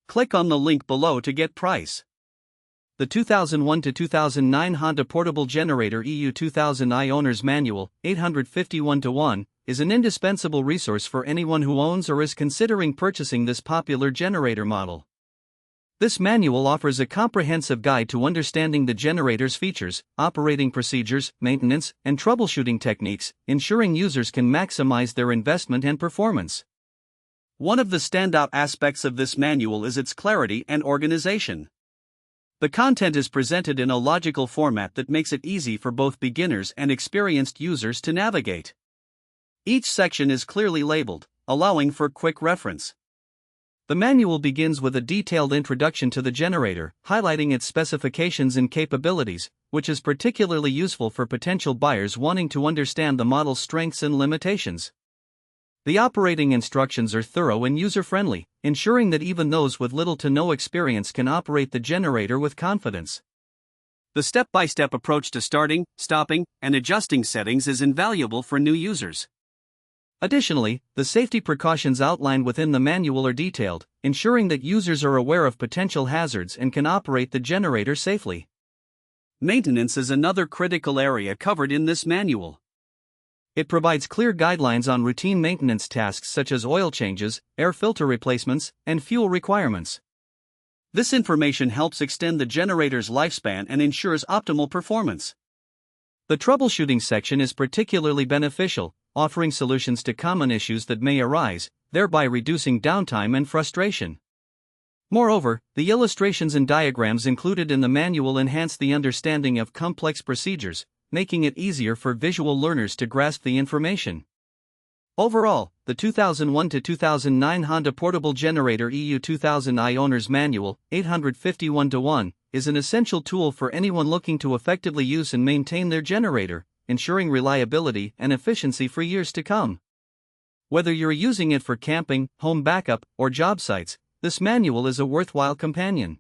Click on the link below to get price. The 2001 to 2009 Honda Portable Generator EU2000i Owner's Manual, 851:1, is an indispensable resource for anyone who owns or is considering purchasing this popular generator model. This manual offers a comprehensive guide to understanding the generator's features, operating procedures, maintenance, and troubleshooting techniques, ensuring users can maximize their investment and performance. One of the standout aspects of this manual is its clarity and organization. The content is presented in a logical format that makes it easy for both beginners and experienced users to navigate. Each section is clearly labeled, allowing for quick reference. The manual begins with a detailed introduction to the generator, highlighting its specifications and capabilities, which is particularly useful for potential buyers wanting to understand the model's strengths and limitations. The operating instructions are thorough and user-friendly, ensuring that even those with little to no experience can operate the generator with confidence. The step-by-step approach to starting, stopping, and adjusting settings is invaluable for new users. Additionally, the safety precautions outlined within the manual are detailed, ensuring that users are aware of potential hazards and can operate the generator safely. Maintenance is another critical area covered in this manual. It provides clear guidelines on routine maintenance tasks such as oil changes, air filter replacements, and fuel requirements. This information helps extend the generator's lifespan and ensures optimal performance. The troubleshooting section is particularly beneficial, offering solutions to common issues that may arise, thereby reducing downtime and frustration. Moreover, the illustrations and diagrams included in the manual enhance the understanding of complex procedures, making it easier for visual learners to grasp the information. Overall, the 2001 to 2009 Honda Portable Generator EU2000i Owner's Manual, 851:1, is an essential tool for anyone looking to effectively use and maintain their generator, ensuring reliability and efficiency for years to come. Whether you're using it for camping, home backup, or job sites, this manual is a worthwhile companion.